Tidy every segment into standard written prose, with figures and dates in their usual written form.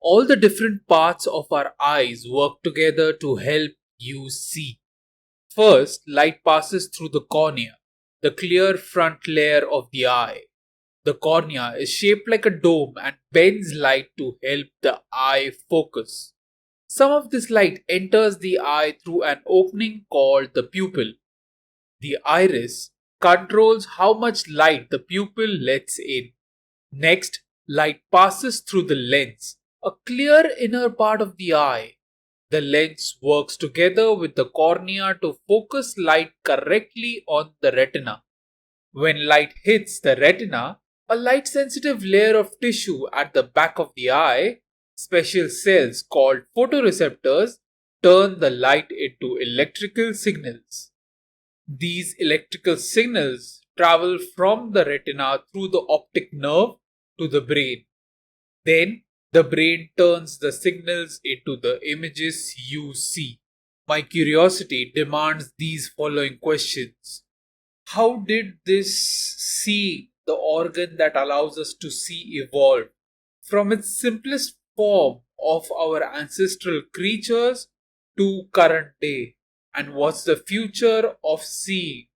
All the different parts of our eyes work together to help you see. First, light passes through the cornea, the clear front layer of the eye. The cornea is shaped like a dome and bends light to help the eye focus. Some of this light enters the eye through an opening called the pupil. The iris controls how much light the pupil lets in. Next, light passes through the lens, a clear inner part of the eye. The lens works together with the cornea to focus light correctly on the retina. When light hits the retina, a light sensitive layer of tissue at the back of the eye, special cells called photoreceptors, turn the light into electrical signals. These electrical signals travel from the retina through the optic nerve to the brain. Then the brain turns the signals into the images you see. My curiosity demands these following questions. How did this see, the organ that allows us to see, evolve? From its simplest form of our ancestral creatures to current day? And what's the future of seeing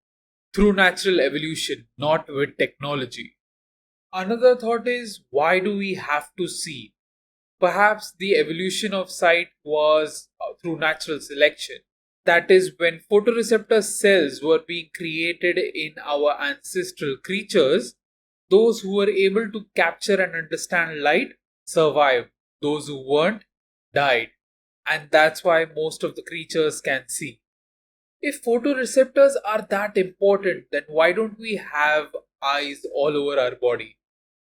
through natural evolution, not with technology? Another thought is, why do we have to see? Perhaps the evolution of sight was through natural selection. That is, when photoreceptor cells were being created in our ancestral creatures, those who were able to capture and understand light survived, those who weren't died. And that's why most of the creatures can see. If photoreceptors are that important, then why don't we have eyes all over our body?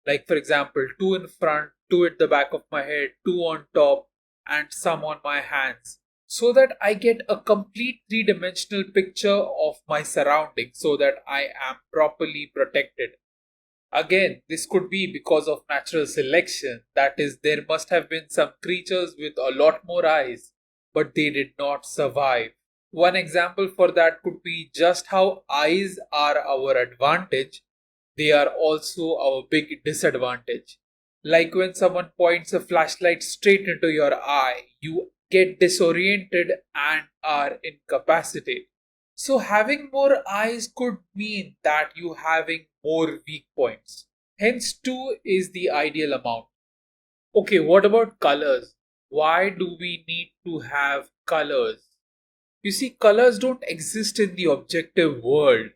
Like, for example, two in front, two at the back of my head, two on top, and some on my hands. So that I get a complete three-dimensional picture of my surroundings so that I am properly protected. Again, this could be because of natural selection. That is, there must have been some creatures with a lot more eyes, but they did not survive. One example for that could be just how eyes are our advantage, they are also our big disadvantage. Like when someone points a flashlight straight into your eye, you get disoriented and are incapacitated. So, having more eyes could mean that you having more weak points. Hence, 2 is the ideal amount. Okay, what about colors? Why do we need to have colors? You see, colors don't exist in the objective world.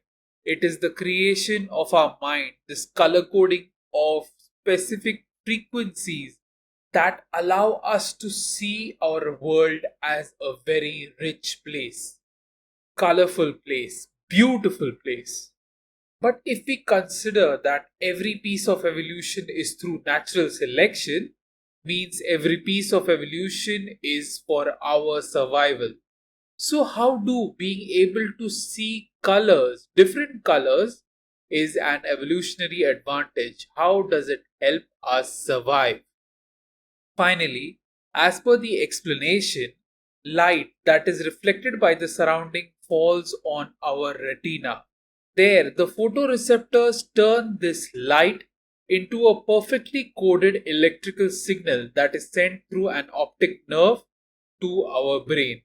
It is the creation of our mind, this color coding of specific frequencies that allow us to see our world as a very rich place, colorful place, beautiful place. But if we consider that every piece of evolution is through natural selection, means every piece of evolution is for our survival. So, how do being able to see colors, different colors, is an evolutionary advantage? How does it help us survive? Finally, as per the explanation, light that is reflected by the surrounding falls on our retina. There, the photoreceptors turn this light into a perfectly coded electrical signal that is sent through an optic nerve to our brain.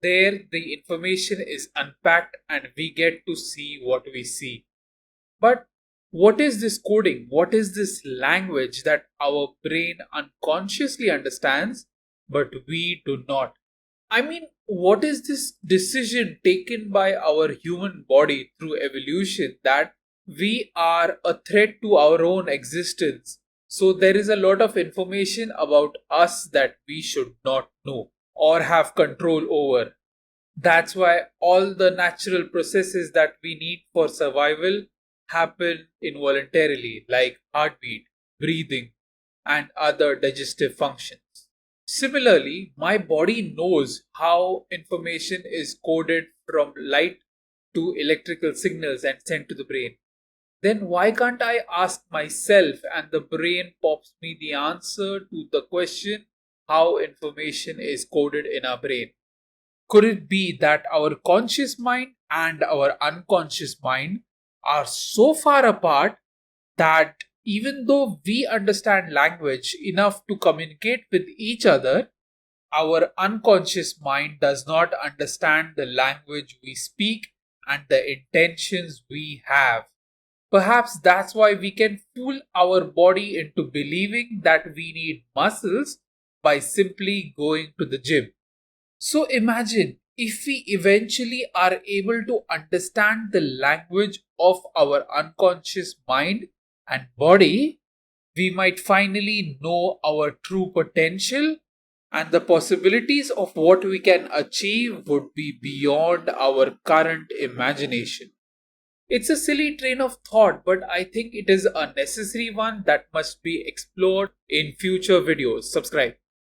There, the information is unpacked and we get to see what we see. But what is this coding? What is this language that our brain unconsciously understands, but we do not? I mean, what is this decision taken by our human body through evolution that we are a threat to our own existence? So, there is a lot of information about us that we should not know or have control over. That's why all the natural processes that we need for survival happen involuntarily, like heartbeat, breathing, and other digestive functions. Similarly, my body knows how information is coded from light to electrical signals and sent to the brain. Then why can't I ask myself and the brain pops me the answer to the question how information is coded in our brain? Could it be that our conscious mind and our unconscious mind are so far apart that Even though we understand language enough to communicate with each other, our unconscious mind does not understand the language we speak and the intentions we have. Perhaps that's why we can fool our body into believing that we need muscles by simply going to the gym. So imagine if we eventually are able to understand the language of our unconscious mind and body, we might finally know our true potential, and the possibilities of what we can achieve would be beyond our current imagination. It's a silly train of thought, but I think it is a necessary one that must be explored in future videos. Subscribe.